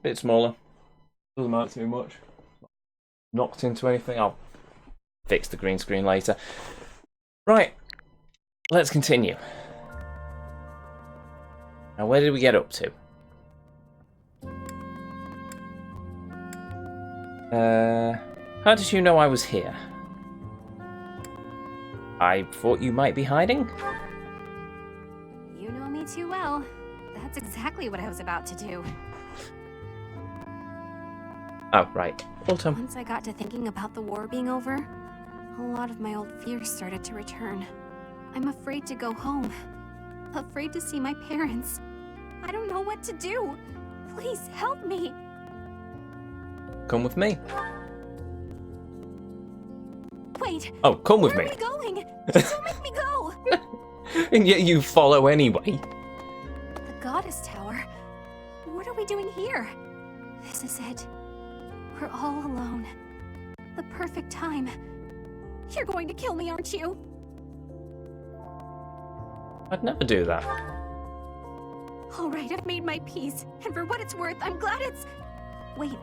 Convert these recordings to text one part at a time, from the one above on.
Bit smaller. Doesn't matter too much. Knocked into anything. I'll fix the green screen later. Right, let's continue. Now, where did we get up to? How did you know I was here? I thought you might be hiding? You know me too well. That's exactly what I was about to do. Oh, right. Autumn. Once I got to thinking about the war being over, a lot of my old fears started to return. I'm afraid to go home. Afraid to see my parents. I don't know what to do. Please help me. Come with me. Wait. Oh, come with where me. Are we going? Just don't make me go. And yet you follow anyway. The Goddess Tower. What are we doing here? This is it. We're all alone. The perfect time. You're going to kill me, aren't you? I'd never do that. All right, I've made my peace, and for what it's worth, I'm glad it's... Wait,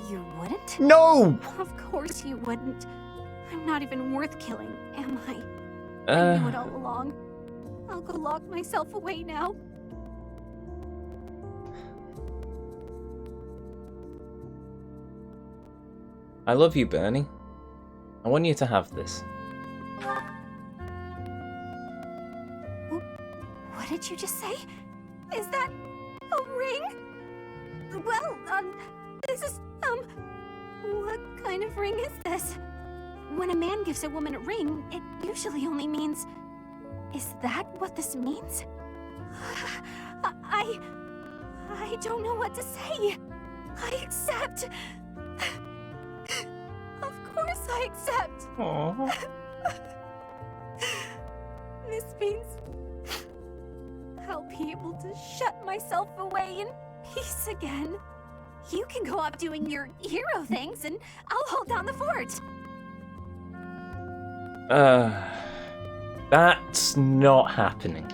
you wouldn't? No! Of course you wouldn't. I'm not even worth killing, am I? I knew it all along. I'll go lock myself away now. I love you, Bernie. I want you to have this. What did you just say? Is that a ring? Well, this is, what kind of ring is this? When a man gives a woman a ring, it usually only means... Is that what this means? I don't know what to say. I accept. Of course I accept. Aww. This means I'll be able to shut myself away in peace again. You can go off doing your hero things, and I'll hold down the fort. That's not happening.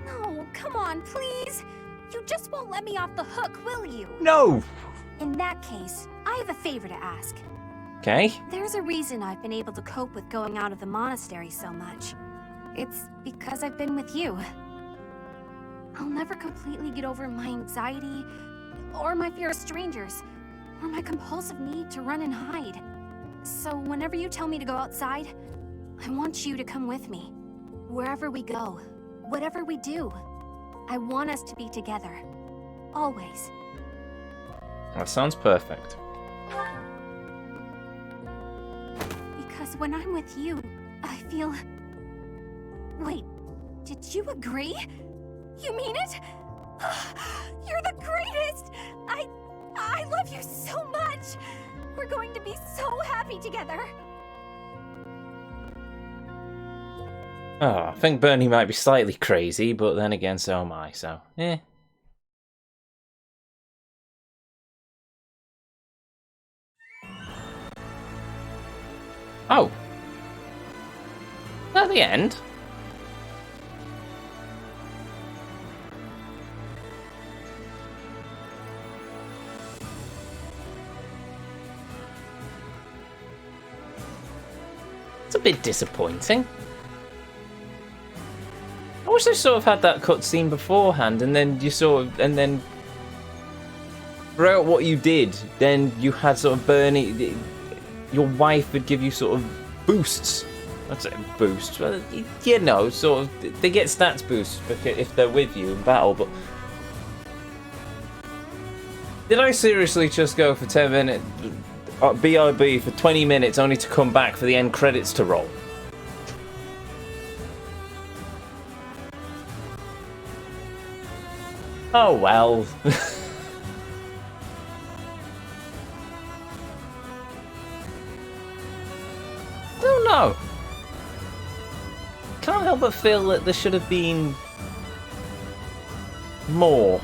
No, come on, please. You just won't let me off the hook, will you? No! In that case, I have a favor to ask. Okay. There's a reason I've been able to cope with going out of the monastery so much. It's because I've been with you. I'll never completely get over my anxiety, or my fear of strangers, or my compulsive need to run and hide. So whenever you tell me to go outside, I want you to come with me. Wherever we go, whatever we do, I want us to be together. Always. That sounds perfect. Because when I'm with you, I feel... Wait, did you agree? You mean it? You're the greatest! I love you so much! We're going to be so happy together! Oh, I think Bernie might be slightly crazy, but then again, so am I, so, eh. Oh. Is that the end? It's a bit disappointing. I wish they sort of had that cutscene beforehand, and then you sort of, and then throughout what you did, then you had sort of Bernie, your wife would give you sort of boosts. I'd say boosts, but you know, sort of, they get stats boosts if they're with you in battle, but did I seriously just go for 10 minutes, BRB for 20 minutes only to come back for the end credits to roll? Oh well. I don't know. Can't help but feel that there should have been more.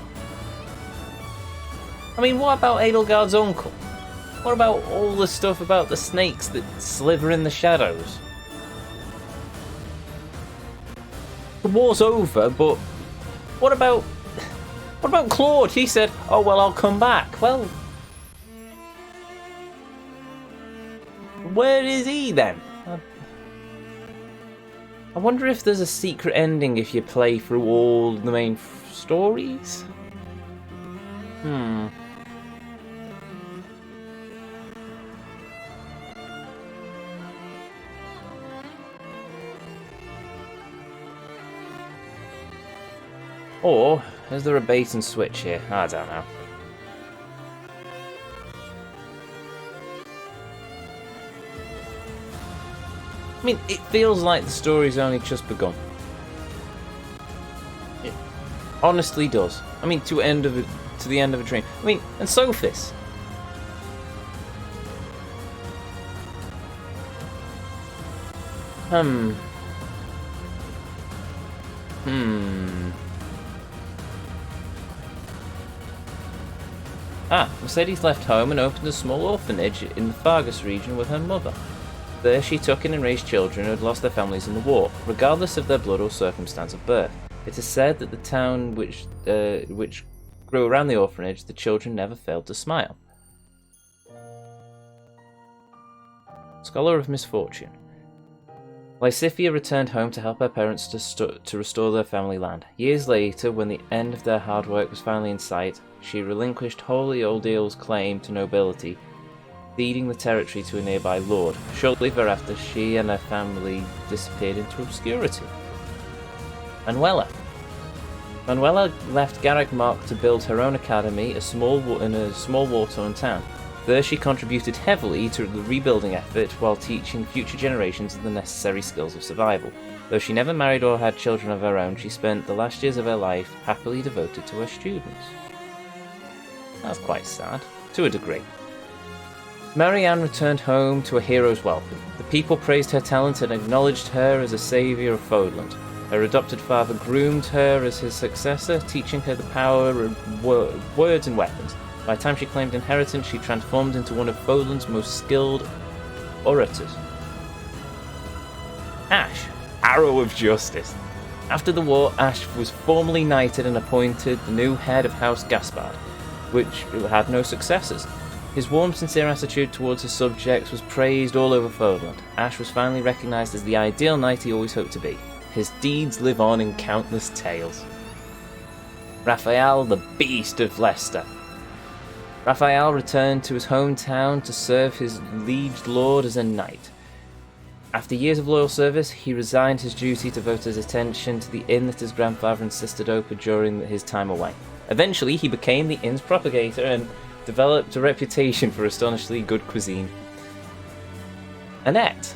I mean, what about Edelgard's uncle? What about all the stuff about the snakes that slither in the shadows? The war's over, but what about What about Claude? He said, oh, well, I'll come back. Well, where is he then? I wonder if there's a secret ending if you play through all the main stories? Or, is there a bait and switch here? I don't know. I mean, it feels like the story's only just begun. It honestly does. I mean, to the end of a dream. I mean, and Sophis. Mercedes left home and opened a small orphanage in the Fargus region with her mother. There she took in and raised children who had lost their families in the war, regardless of their blood or circumstance of birth. It is said that the town which grew around the orphanage, the children never failed to smile. Scholar of Misfortune. Lysithea returned home to help her parents to restore their family land. Years later, when the end of their hard work was finally in sight, she relinquished Holy Odil's claim to nobility, ceding the territory to a nearby lord. Shortly thereafter, she and her family disappeared into obscurity. Manuela left Garreg Mach to build her own academy in a small war-torn town. There she contributed heavily to the rebuilding effort while teaching future generations the necessary skills of survival. Though she never married or had children of her own, she spent the last years of her life happily devoted to her students. That's quite sad, to a degree. Marianne returned home to a hero's welcome. The people praised her talent and acknowledged her as a saviour of Fodland. Her adopted father groomed her as his successor, teaching her the power of words and weapons. By the time she claimed inheritance, she transformed into one of Fodland's most skilled orators. Ash, Arrow of Justice. After the war, Ash was formally knighted and appointed the new head of House Gaspard, which had no successors. His warm, sincere attitude towards his subjects was praised all over Fodland. Ash was finally recognised as the ideal knight he always hoped to be. His deeds live on in countless tales. Raphael, the Beast of Leicester. Raphael returned to his hometown to serve his liege lord as a knight. After years of loyal service, he resigned his duty to devote his attention to the inn that his grandfather insisted open during his time away. Eventually, he became the inn's propagator and developed a reputation for astonishingly good cuisine. Annette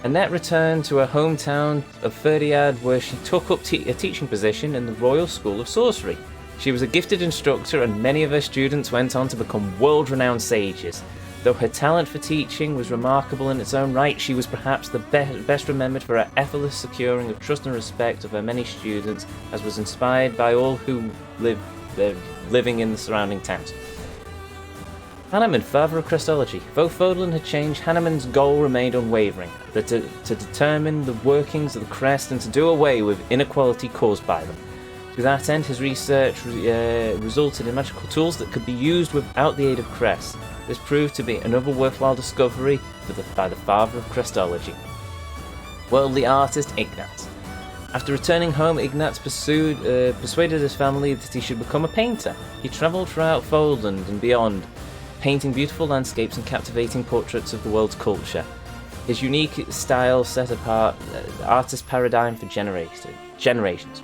returned to her hometown of Ferdiad, where she took up a teaching position in the Royal School of Sorcery. She was a gifted instructor, and many of her students went on to become world-renowned sages. Though her talent for teaching was remarkable in its own right, she was perhaps the best remembered for her effortless securing of trust and respect of her many students, as was inspired by all who living in the surrounding towns. Hanneman, father of Crestology. Though Fodland had changed, Hanneman's goal remained unwavering, to determine the workings of the crest and to do away with inequality caused by them. To that end, his research resulted in magical tools that could be used without the aid of crests. This proved to be another worthwhile discovery by the father of Crestology. Worldly artist Ignatz. After returning home, Ignatz persuaded his family that he should become a painter. He travelled throughout Fodland and beyond, painting beautiful landscapes and captivating portraits of the world's culture. His unique style set apart artist paradigm for generations.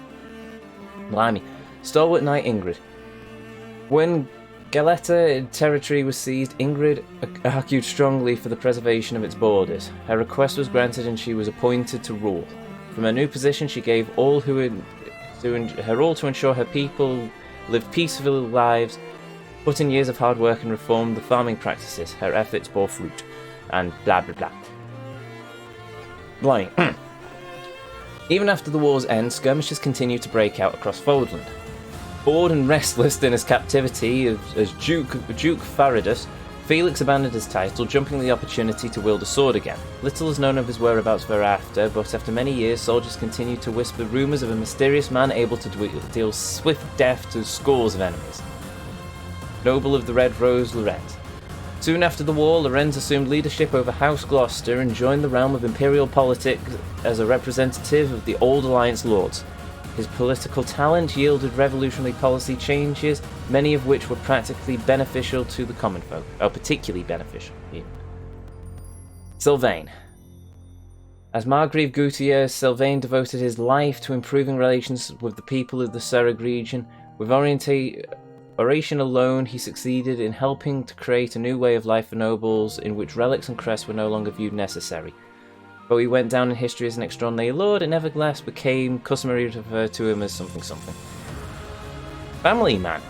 Blimey. Stalwart Knight Ingrid. When Galeta territory was seized, Ingrid argued strongly for the preservation of its borders. Her request was granted and she was appointed to rule. From her new position, she gave her all to ensure her people lived peaceful lives, put in years of hard work and reformed the farming practices. Her efforts bore fruit. And blah blah blah. Blimey. Even after the war's end, skirmishes continued to break out across Fodland. Bored and restless in his captivity as Duke Faradus, Felix abandoned his title, jumping the opportunity to wield a sword again. Little is known of his whereabouts thereafter, but after many years, soldiers continued to whisper rumours of a mysterious man able to deal swift death to scores of enemies. Noble of the Red Rose, Lorenz. Soon after the war, Lorenz assumed leadership over House Gloucester and joined the realm of imperial politics as a representative of the Old Alliance Lords. His political talent yielded revolutionary policy changes, many of which were practically beneficial to the common folk. Oh, particularly beneficial. Even. Sylvain. As Margrave Gutier, Sylvain devoted his life to improving relations with the people of the Serag region. With oration alone, he succeeded in helping to create a new way of life for nobles, in which relics and crests were no longer viewed necessary. Though he went down in history as an extraordinary lord, it nevertheless became customary to refer to him as something. Family man.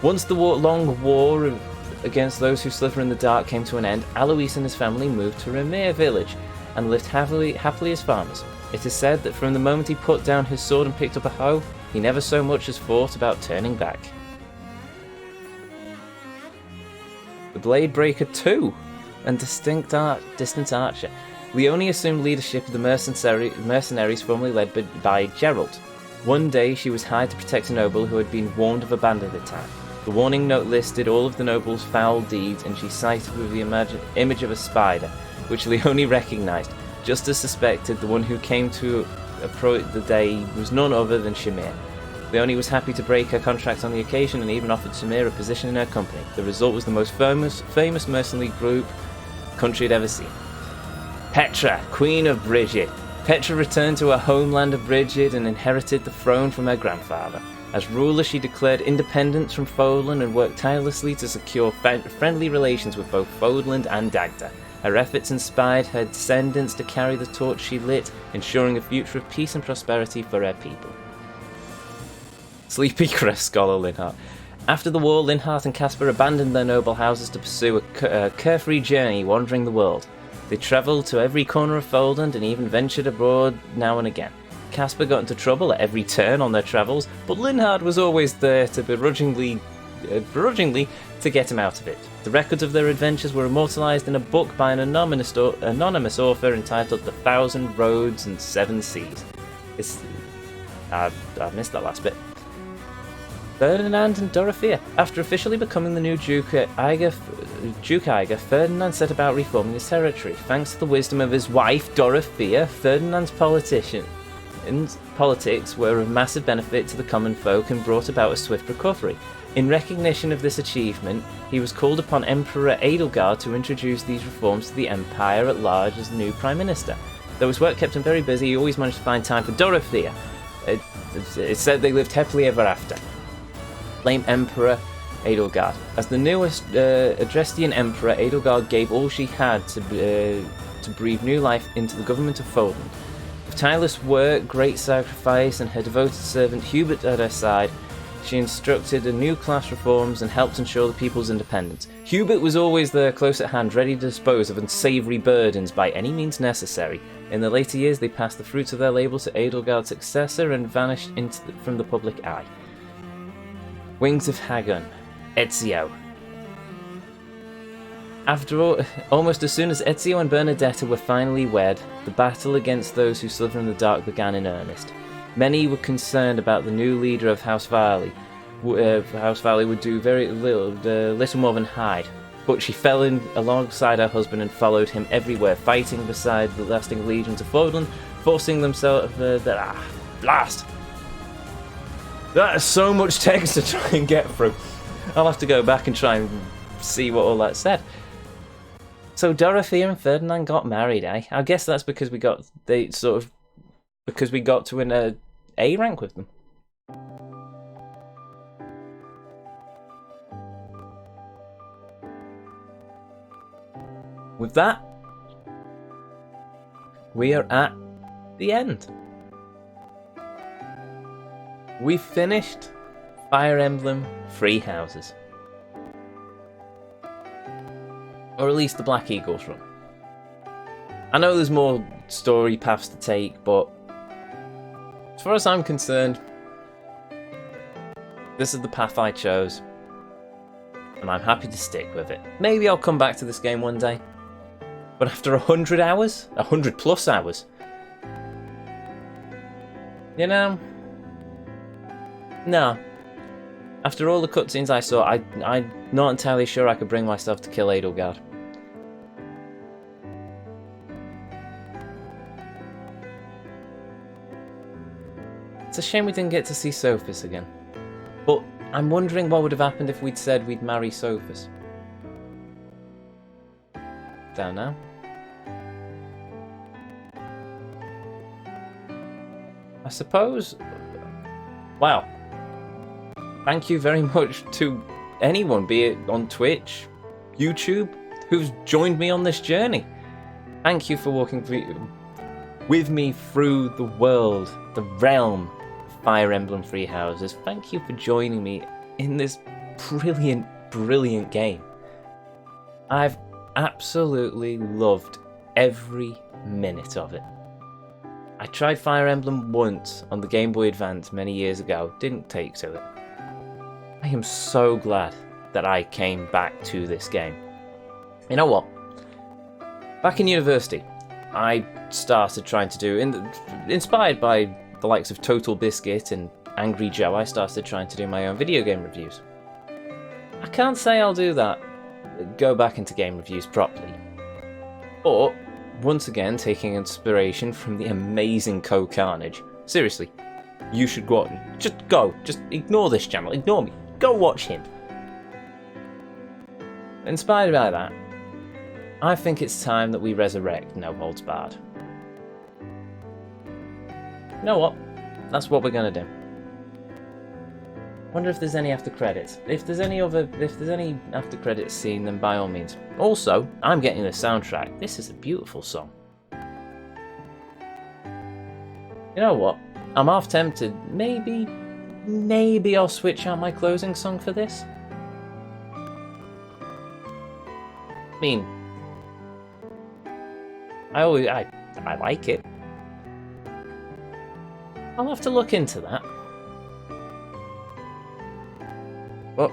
Once the long war against those who sliver in the dark came to an end, Alois and his family moved to Remir village and lived happily as farmers. It is said that from the moment he put down his sword and picked up a hoe, he never so much as thought about turning back. The Blade Breaker 2 and Distant Archer. Leonie assumed leadership of the mercenaries formerly led by Gerald. One day she was hired to protect a noble who had been warned of a bandit attack. The warning note listed all of the noble's foul deeds, and she cited with the image of a spider, which Leonie recognised. Just as suspected, the one who came to approach the day was none other than Shamir. Leonie was happy to break her contract on the occasion and even offered Shamir a position in her company. The result was the most famous mercenary group the country had ever seen. Petra, Queen of Brigid. Petra returned to her homeland of Brigid and inherited the throne from her grandfather. As ruler, she declared independence from Fodlan and worked tirelessly to secure friendly relations with both Fodlan and Dagda. Her efforts inspired her descendants to carry the torch she lit, ensuring a future of peace and prosperity for her people. Sleepy Crest Scholar Linhart. After the war, Linhart and Caspar abandoned their noble houses to pursue a carefree journey wandering the world. They travelled to every corner of Fodland and even ventured abroad now and again. Caspar got into trouble at every turn on their travels, but Linhart was always there to begrudgingly to get him out of it. The records of their adventures were immortalised in a book by an anonymous author entitled The Thousand Roads and Seven Seas. I missed that last bit. Ferdinand and Dorothea. After officially becoming the new Duke Aiger, Ferdinand set about reforming his territory. Thanks to the wisdom of his wife, Dorothea, Ferdinand's politics were of massive benefit to the common folk and brought about a swift recovery. In recognition of this achievement, he was called upon Emperor Edelgard to introduce these reforms to the empire at large as the new prime minister. Though his work kept him very busy, he always managed to find time for Dorothea. It said they lived happily ever after. Blame Emperor Edelgard. As the newest Adrestian Emperor, Edelgard gave all she had to breathe new life into the government of Fodland. With tireless work, great sacrifice, and her devoted servant Hubert at her side, she instructed a new class reforms and helped ensure the people's independence. Hubert was always there close at hand, ready to dispose of unsavoury burdens by any means necessary. In the later years, they passed the fruits of their labour to Edelgard's successor and vanished from the public eye. Wings of Hagun, Ezio. After all, almost as soon as Ezio and Bernadetta were finally wed, the battle against those who suffer in the dark began in earnest. Many were concerned about the new leader of House Valley. House Valley would do very little more than hide, but she fell in alongside her husband and followed him everywhere, fighting beside the lasting legions of Fodlan, forcing themselves blast! That is so much text to try and get through. I'll have to go back and try and see what all that said. So Dorothea and Ferdinand got married, eh? I guess that's because we got to an A rank with them. With that, we are at the end. We finished Fire Emblem Three Houses. Or at least the Black Eagles run. I know there's more story paths to take, but as far as I'm concerned, this is the path I chose. and I'm happy to stick with it. Maybe I'll come back to this game one day, but after 100 hours, 100 plus hours, you know, no. After all the cutscenes I saw, I'm not entirely sure I could bring myself to kill Edelgard. It's a shame we didn't get to see Sophus again. But I'm wondering what would have happened if we'd said we'd marry Sophus. Don't know. I suppose... Wow. Thank you very much to anyone, be it on Twitch, YouTube, who's joined me on this journey. Thank you for walking with me through the world, the realm of Fire Emblem Three Houses. Thank you for joining me in this brilliant, brilliant game. I've absolutely loved every minute of it. I tried Fire Emblem once on the Game Boy Advance many years ago, didn't take to it. I am so glad that I came back to this game. You know what? Back in university, I started trying to do, inspired by the likes of Total Biscuit and Angry Joe, I started trying to do my own video game reviews. I can't say I'll do that, go back into game reviews properly. But, once again, taking inspiration from the amazing Carnage. Seriously, you should go, just ignore this channel, ignore me, go watch him. Inspired by that, I think it's time that we resurrect No Holds Barred. You know what? That's what we're gonna do. Wonder if there's any after credits. If there's any after credits scene, then by all means. Also, I'm getting the soundtrack. This is a beautiful song. You know what? I'm half tempted. Maybe I'll switch out my closing song for this. I mean, I like it. I'll have to look into that. But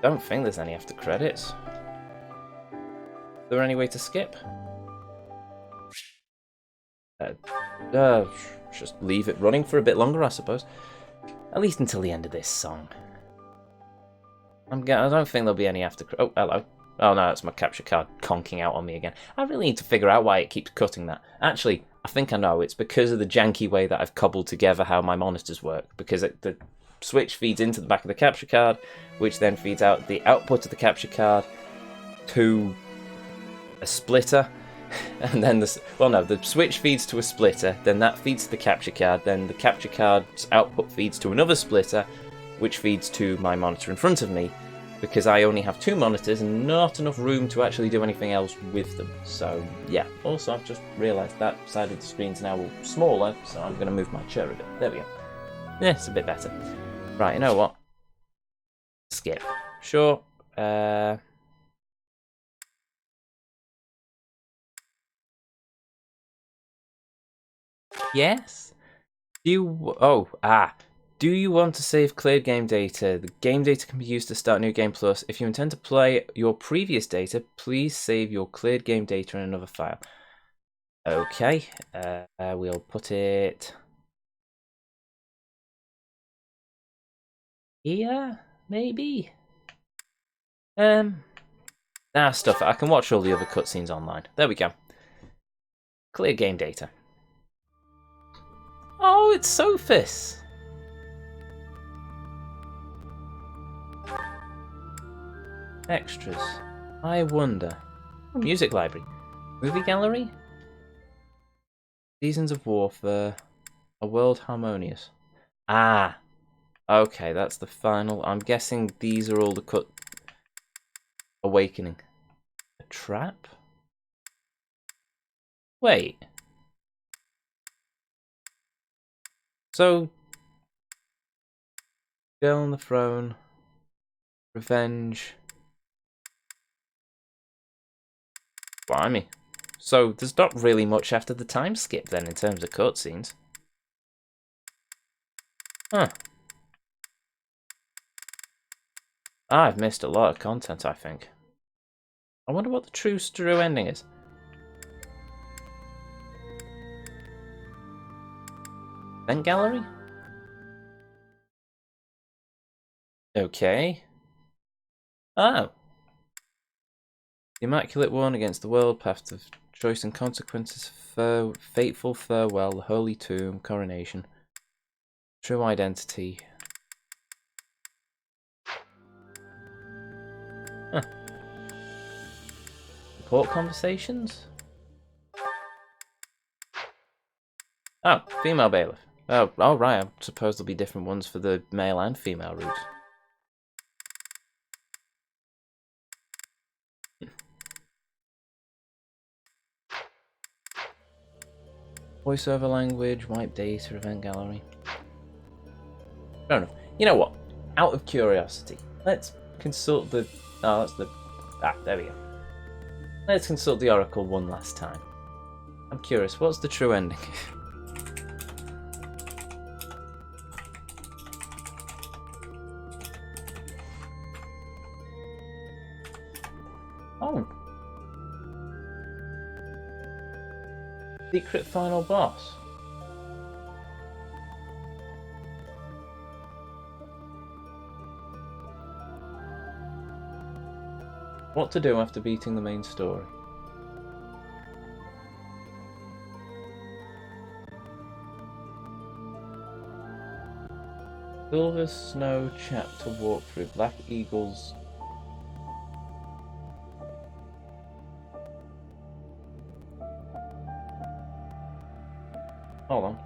don't think there's any after credits. Is there any way to skip? Just leave it running for a bit longer, I suppose. At least until the end of this song. I don't think there'll be any after. Oh, hello. Oh no, that's my capture card conking out on me again. I really need to figure out why it keeps cutting that. Actually, I think I know. It's because of the janky way that I've cobbled together how my monitors work. Because the switch feeds into the back of the capture card, which then feeds out the output of the capture card to a splitter. And then the switch feeds to a splitter, then that feeds to the capture card, then the capture card's output feeds to another splitter, which feeds to my monitor in front of me, because I only have two monitors and not enough room to actually do anything else with them. So yeah, also I've just realised that side of the screen's now smaller, so I'm going to move my chair a bit. There we go. Yeah, it's a bit better. Right, you know what? Skip. Sure. Yes? Do you want to save cleared game data? The game data can be used to start new game plus. If you intend to play your previous data, please save your cleared game data in another file. Okay, we'll put it here, maybe? Stuff. I can watch all the other cutscenes online. There we go. Clear game data. Oh, it's Sophus! Extras. I wonder. Music library. Movie gallery? Seasons of Warfare. A World Harmonious. Ah! Okay, that's the final. I'm guessing these are all the Awakening. A trap? Wait. So, Girl on the Throne, Revenge. Blimey. So, there's not really much after the time skip then in terms of cutscenes. Huh. I've missed a lot of content, I think. I wonder what the true ending is. Event gallery? Okay. Oh. The Immaculate One against the world, path of choice and consequences, fateful farewell, the holy tomb, coronation, true identity. Huh. Report conversations? Oh, female bailiff. Oh, right. I suppose there'll be different ones for the male and female routes. Voiceover language, wipe data, event gallery. I don't know. You know what? Out of curiosity, let's consult the... Oh, that's the... Ah, there we go. Let's consult the Oracle one last time. I'm curious, what's the true ending? Oh. Secret final boss. What to do after beating the main story. Silver Snow chapter walkthrough. Black Eagles. Hold on.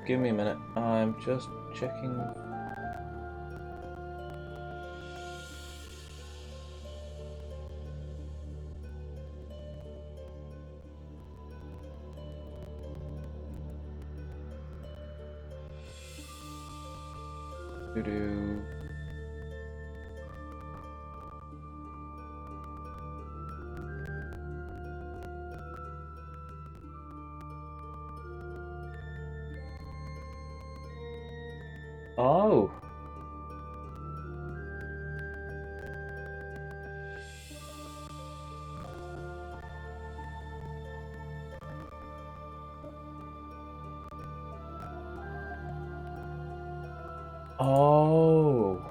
Give me a minute. I'm just checking. Oh. Oh.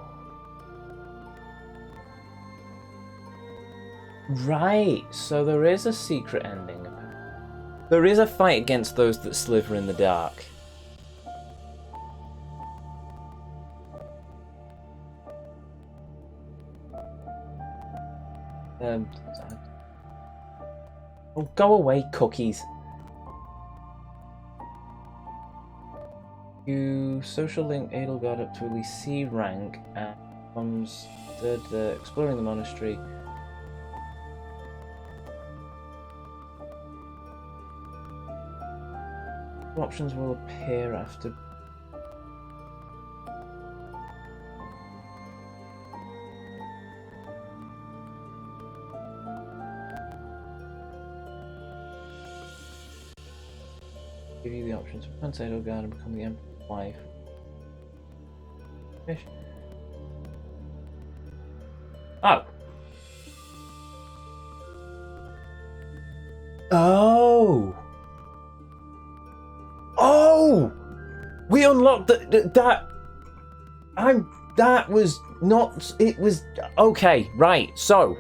Right, so there is a secret ending. There is a fight against those that sliver in the dark. Oh, go away, cookies. You social link Edelgard up to at least C rank and comes exploring the monastery. Options will appear after. Give you the options to plant Edelgard and become the Emperor's wife. Fish. Oh. Oh. Oh. We unlocked that. That was not. It was okay. Right. So.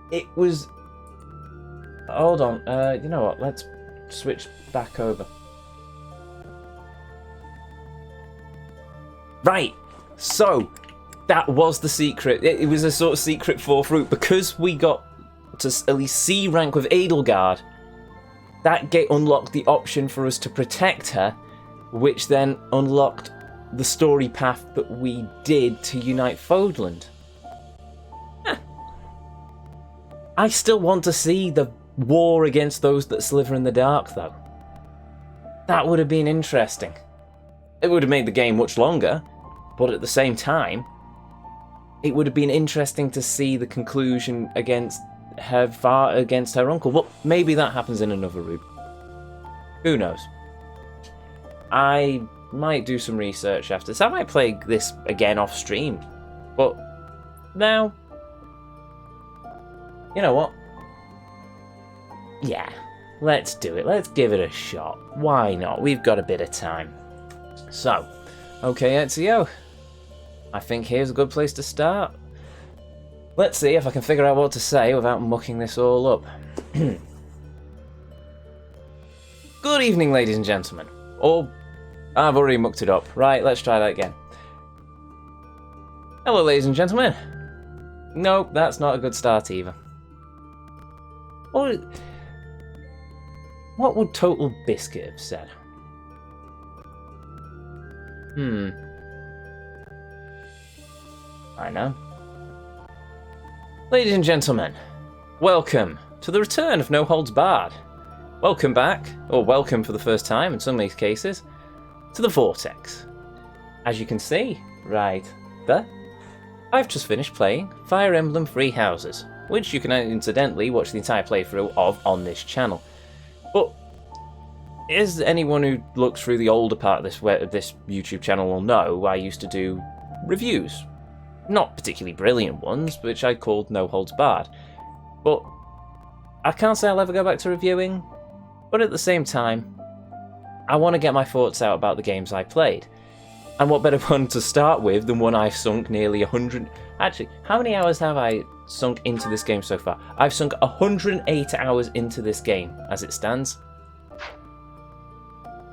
It was. Hold on. You know what? Let's switch back over. Right, so that was the secret. It was a sort of secret fourth route because we got to at least C rank with Edelgard. That unlocked the option for us to protect her, which then unlocked the story path that we did to unite Fodland. Huh. I still want to see the war against those that slither in the dark, though. That would have been interesting. It would have made the game much longer, but at the same time, it would have been interesting to see the conclusion against her uncle. Well, maybe that happens in another route. Who knows? I might do some research after this. I might play this again off stream. But now, you know what? Yeah, let's do it. Let's give it a shot. Why not? We've got a bit of time. So, okay, Ezio. I think here's a good place to start. Let's see if I can figure out what to say without mucking this all up. Good evening, ladies and gentlemen. Or, I've already mucked it up. Right, let's try that again. Hello, ladies and gentlemen. Nope, that's not a good start either. What would Total Biscuit have said? I know. Ladies and gentlemen, welcome to the return of No Holds Barred. Welcome back, or welcome for the first time in some of these cases, to the Vortex. As you can see, right there, I've just finished playing Fire Emblem Three Houses, which you can incidentally watch the entire playthrough of on this channel. But as anyone who looks through the older part of this YouTube channel will know, I used to do reviews. Not particularly brilliant ones, which I called No Holds Barred. But I can't say I'll ever go back to reviewing, but at the same time, I want to get my thoughts out about the games I played. And what better one to start with than one I've sunk nearly 100... Actually, how many hours have I sunk into this game so far? I've sunk 108 hours into this game, as it stands.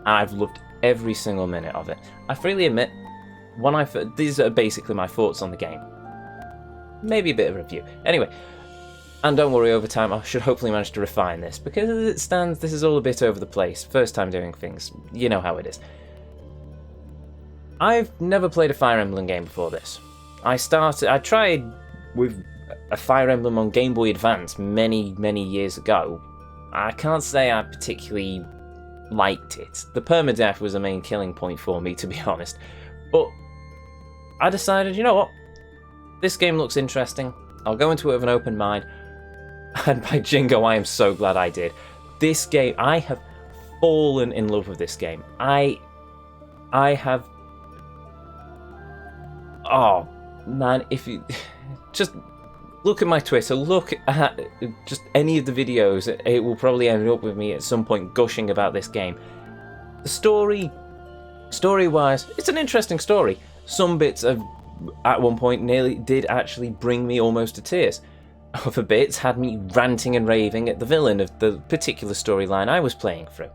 I've loved every single minute of it. I freely admit, these are basically my thoughts on the game. Maybe a bit of a review. Anyway, and don't worry, over time I should hopefully manage to refine this, because as it stands, this is all a bit over the place. First time doing things, you know how it is. I've never played a Fire Emblem game before this. I tried with a Fire Emblem on Game Boy Advance many, many years ago. I can't say I particularly liked it. The permadeath was a main killing point for me, to be honest. But I decided, you know what? This game looks interesting. I'll go into it with an open mind. And by Jingo, I am so glad I did. This game, I have fallen in love with this game. I have... Oh, man, if you... Just look at my Twitter, look at just any of the videos. It will probably end up with me at some point gushing about this game. The story-wise, it's an interesting story. Some bits of, at one point, nearly did actually bring me almost to tears. Other bits had me ranting and raving at the villain of the particular storyline I was playing through.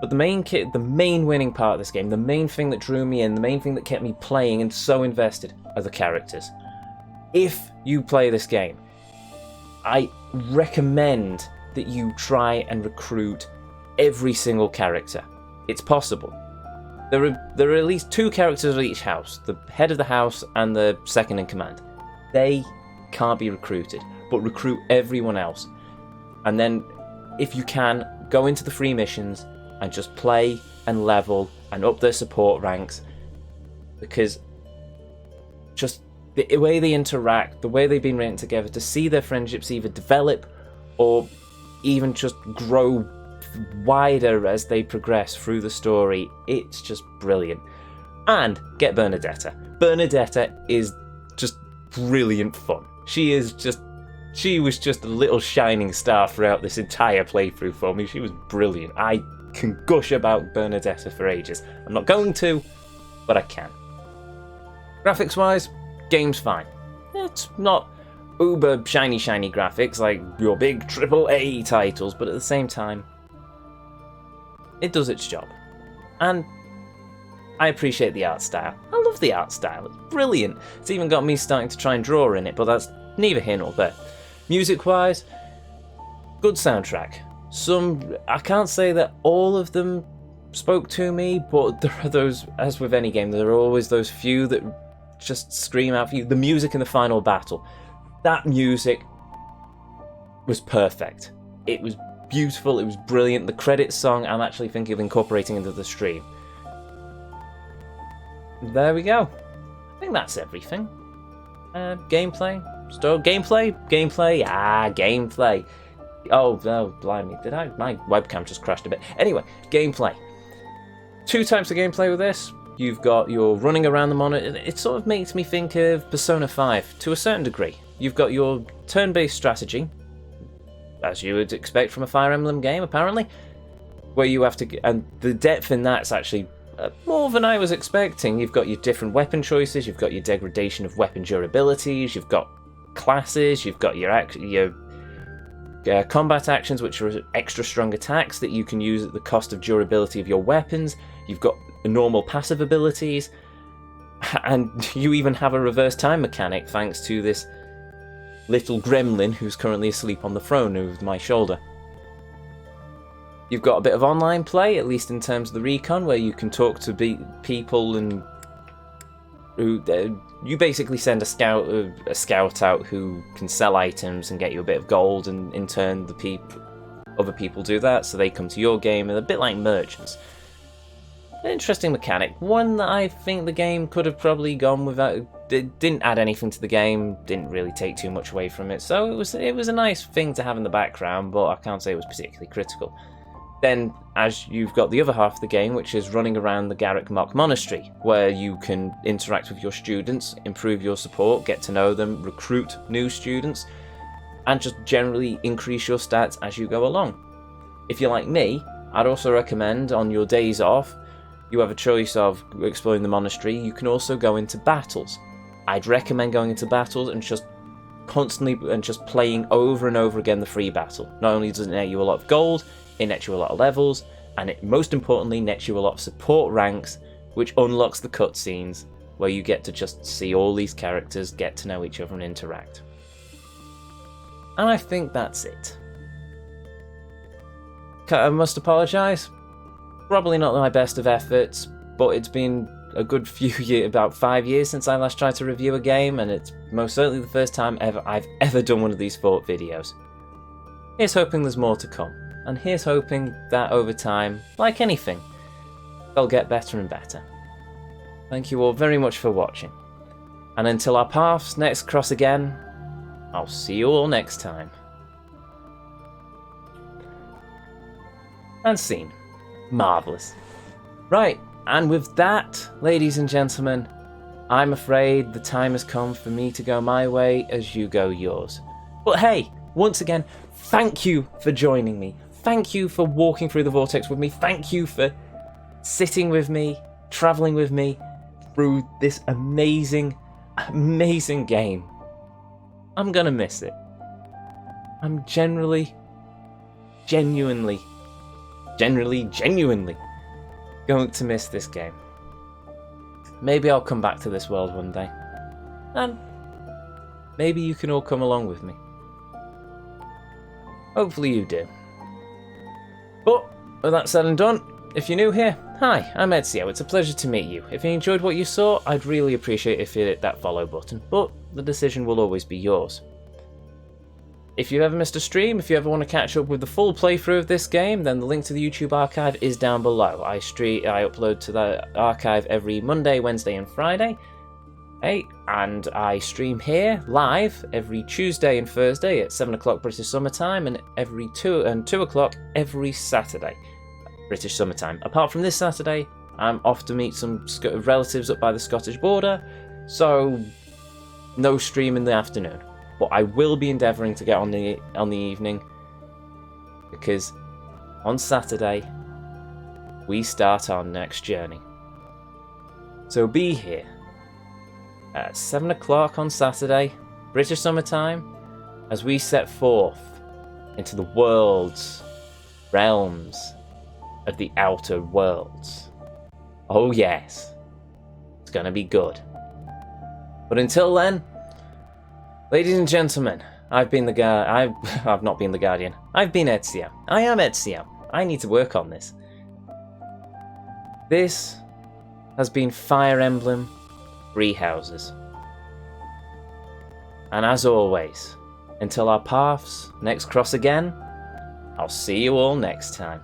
But the main winning part of this game, the main thing that drew me in, the main thing that kept me playing and so invested, are the characters. If you play this game, I recommend that you try and recruit every single character. It's possible. There are at least 2 characters of each house, the head of the house and the second in command. They can't be recruited, but recruit everyone else. And then, if you can, go into the free missions and just play and level and up their support ranks, because just the way they interact, the way they've been written together, to see their friendships either develop or even just grow wider as they progress through the story, it's just brilliant. And get Bernadetta. Bernadetta is just brilliant fun. She was just a little shining star throughout this entire playthrough for me. She was brilliant. I can gush about Bernadetta for ages. I'm not going to, but I can. Graphics wise, game's fine. It's not uber shiny graphics like your big AAA titles, but at the same time, it does its job. And I appreciate the art style. I love the art style. It's brilliant. It's even got me starting to try and draw in it, but that's neither here nor there. Music-wise, good soundtrack. I can't say that all of them spoke to me, but there are those, as with any game, there are always those few that just scream out for you. The music in the final battle. That music was perfect. It was beautiful, it was brilliant. The credits song I'm actually thinking of incorporating into the stream. There we go. I think that's everything. Gameplay? Gameplay? Gameplay. Oh, blimey. Did I? My webcam just crashed a bit. Anyway, gameplay. 2 types of gameplay with this. You've got your running around the monitor. It sort of makes me think of Persona 5 to a certain degree. You've got your turn-based strategy, as you would expect from a Fire Emblem game, apparently, where you have to, and the depth in that's actually more than I was expecting. You've got your different weapon choices, you've got your degradation of weapon durabilities, you've got classes, you've got your combat actions, which are extra strong attacks that you can use at the cost of durability of your weapons. You've got normal passive abilities, and you even have a reverse time mechanic thanks to this little gremlin who's currently asleep on the throne over my shoulder. You've got a bit of online play, at least in terms of the recon, where you can talk to people and you basically send a scout out who can sell items and get you a bit of gold, and in turn other people do that, so they come to your game, and a bit like merchants. An interesting mechanic, one that I think the game could have probably gone without. It didn't add anything to the game, didn't really take too much away from it, so it was a nice thing to have in the background, but I can't say it was particularly critical. Then, as you've got the other half of the game, which is running around the Garrick Mock Monastery, where you can interact with your students, improve your support, get to know them, recruit new students, and just generally increase your stats as you go along. If you're like me, I'd also recommend on your days off, you have a choice of exploring the monastery. You can also go into battles. I'd recommend going into battles and just constantly and just playing over and over again the free battle. Not only does it net you a lot of gold, it nets you a lot of levels, and it most importantly nets you a lot of support ranks, which unlocks the cutscenes where you get to just see all these characters get to know each other and interact. And I think that's it. I must apologise. Probably not my best of efforts, but it's been a good few years, about 5 years since I last tried to review a game, and it's most certainly the first time I've ever done one of these thought videos. Here's hoping there's more to come, and here's hoping that over time, like anything, they'll get better and better. Thank you all very much for watching, and until our paths next cross again, I'll see you all next time. And scene. Marvellous. Right, and with that, ladies and gentlemen, I'm afraid the time has come for me to go my way as you go yours. But hey, once again, thank you for joining me. Thank you for walking through the Vortex with me. Thank you for sitting with me, travelling with me through this amazing, amazing game. I'm gonna miss it. I'm genuinely going to miss this game. Maybe I'll come back to this world one day, and maybe you can all come along with me. Hopefully you do. But with that said and done, if you're new here, hi, I'm Ezio. It's a pleasure to meet you. If you enjoyed what you saw, I'd really appreciate if you hit that follow button, but the decision will always be yours. If you've ever missed a stream, if you ever want to catch up with the full playthrough of this game, then the link to the YouTube archive is down below. I upload to the archive every Monday, Wednesday and Friday. Hey, and I stream here live every Tuesday and Thursday at 7 o'clock British Summer Time, and every 2 o'clock every Saturday British Summer Time. Apart from this Saturday, I'm off to meet some relatives up by the Scottish border, so no stream in the afternoon. But I will be endeavouring to get on the evening, because on Saturday we start our next journey. So be here at 7 o'clock on Saturday, British Summer Time, as we set forth into the realms of the outer worlds. Oh yes, it's gonna be good. But until then, ladies and gentlemen, I've not been the Guardian. I've been Ezio. I am Ezio. I need to work on this. This has been Fire Emblem Three Houses. And as always, Until our paths next cross again, I'll see you all next time.